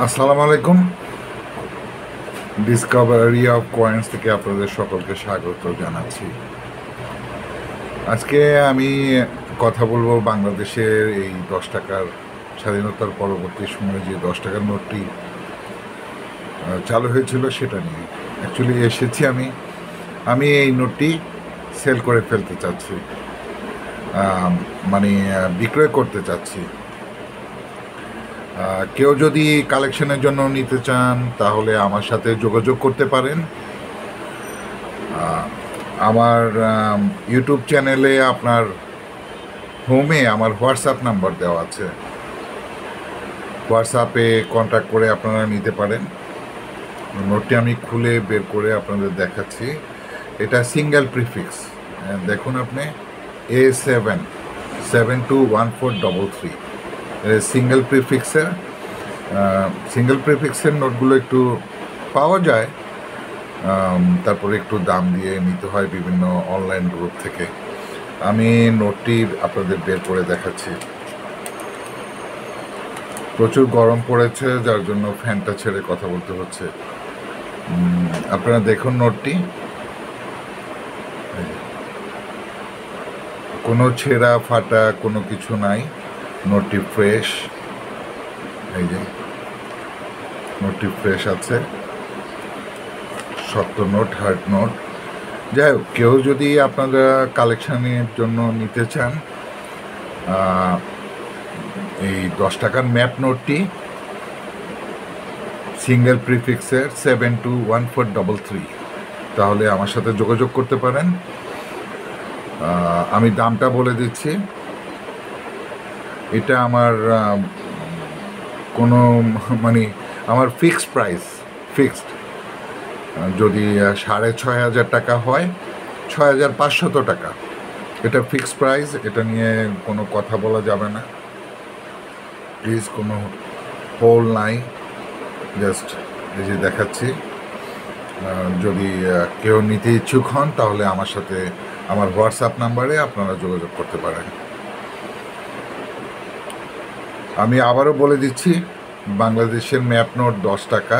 আসসালামু আলাইকুম। Discovery of coins থেকে আপনাদের সকলকে স্বাগত জানাচ্ছি। আজকে আমি কথা বলবো বাংলাদেশের এই 10 টাকার স্বাধীনতার পরবর্তী সময়ে যে 10 টাকার নোটটি চালু হয়েছিল সেটা নিয়ে। অ্যাকচুয়ালি এসেছি আমি এই নোটটি সেল করে ফেলতে চাচ্ছি, মানে বিক্রয় করতে চাচ্ছি। কেউ যদি কালেকশনের জন্য নিতে চান তাহলে আমার সাথে যোগাযোগ করতে পারেন। আমার ইউটিউব চ্যানেলে আপনার হোমে আমার হোয়াটসঅ্যাপ নাম্বার দেওয়া আছে। হোয়াটসঅ্যাপে কন্ট্যাক্ট করে আপনারা নিতে পারেন। নোটটি আমি খুলে বের করে আপনাদের দেখাচ্ছি। এটা সিঙ্গেল প্রিফিক্স, দেখুন আপনি, A7721433 সিঙ্গেল প্রিফিক্সের নোটগুলো একটু পাওয়া যায়, তারপরে একটু দাম দিয়ে নিতে হয় বিভিন্ন অনলাইন গ্রুপ থেকে। আমি নোটটি আপনাদের বের করে দেখাচ্ছি। প্রচুর গরম পড়েছে, যার জন্য ফ্যানটা ছেড়ে কথা বলতে হচ্ছে। আপনারা দেখুন নোটটি, কোনো ছেঁড়া ফাটা কোনো কিছু নাই। নোটটি ফ্রেশ, এই যে নোটটি ফ্রেশ আছে, শক্ত নোট, হার্ড নোট। যাই হোক, কেউ যদি আপনারা কালেকশনের জন্য নিতে চান এই 10 টাকার ম্যাপ নোটটি সিঙ্গেল প্রিফিক্সের 721433, তাহলে আমার সাথে যোগাযোগ করতে পারেন। আমি দামটা বলে দিচ্ছি। এটা আমার কোনো মানে আমার ফিক্সড যদি 6,500 টাকা হয়, 6,500 টাকা এটা ফিক্সড প্রাইস। এটা নিয়ে কোনো কথা বলা যাবে না প্লিজ। কোনো হোল নাই, জাস্ট এই যে দেখাচ্ছি। যদি কেউ নিতে ইচ্ছুক হন তাহলে আমার সাথে আমার হোয়াটসঅ্যাপ নাম্বারে আপনারা যোগাযোগ করতে পারেন। আমি আবারও বলে দিচ্ছি, বাংলাদেশের ম্যাপ নোট 10 টাকা,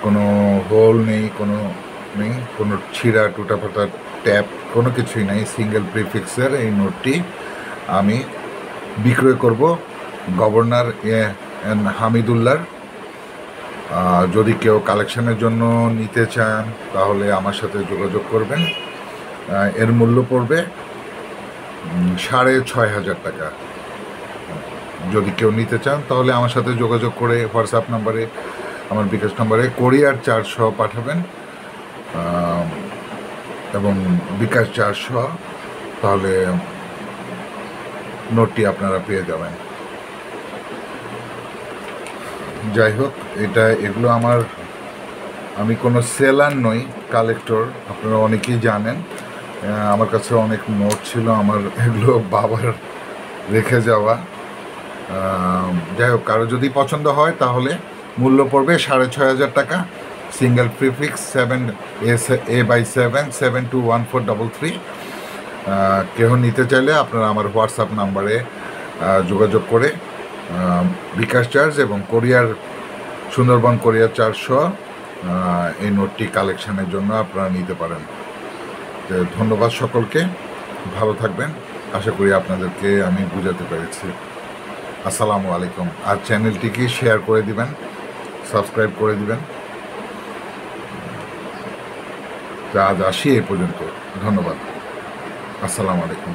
কোনো হোল নেই, কোনো ছিঁড়া টুটাফাটা ট্যাপ কোনো কিছুই নাই। সিঙ্গেল প্রিফিক্সের এই নোটটি আমি বিক্রয় করব গভর্নর হামিদুল্লাহর। যদি কেউ কালেকশনের জন্য নিতে চান তাহলে আমার সাথে যোগাযোগ করবেন। এর মূল্য পড়বে 6,500 টাকা। যদি কেউ নিতে চান তাহলে আমার সাথে যোগাযোগ করে হোয়াটসঅ্যাপ নাম্বারে, আমার বিকাশ নাম্বারে কোরিয়ার চার্জ সহ পাঠাবেন, এবং বিকাশ চার্জ সহ, তাহলে নোটটি আপনারা পেয়ে যাবেন। যাই হোক, এগুলো আমি কোনো সেলার নই, কালেক্টর। আপনারা অনেকেই জানেন আমার কাছে অনেক নোট ছিল, আমার এগুলো বাবার রেখে যাওয়া। যাই হোক, কারো যদি পছন্দ হয় তাহলে মূল্য পড়বে 6,500 টাকা। Single prefix A7 721433। কেউ নিতে চাইলে আপনারা আমার হোয়াটসঅ্যাপ নাম্বারে যোগাযোগ করে বিকাশ চার্জ এবং সুন্দরবন কোরিয়ার চার্জ সহ এই নোটটি কালেকশনের জন্য আপনারা নিতে পারেন। ধন্যবাদ সকলকে, ভালো থাকবেন। আশা করি আপনাদেরকে আমি বুঝাতে পেরেছি। আসসালামু আলাইকুম। আর চ্যানেলটিকে শেয়ার করে দিবেন, সাবস্ক্রাইব করে দিবেন। আজ আসি এই পর্যন্ত। ধন্যবাদ। আসসালামু আলাইকুম।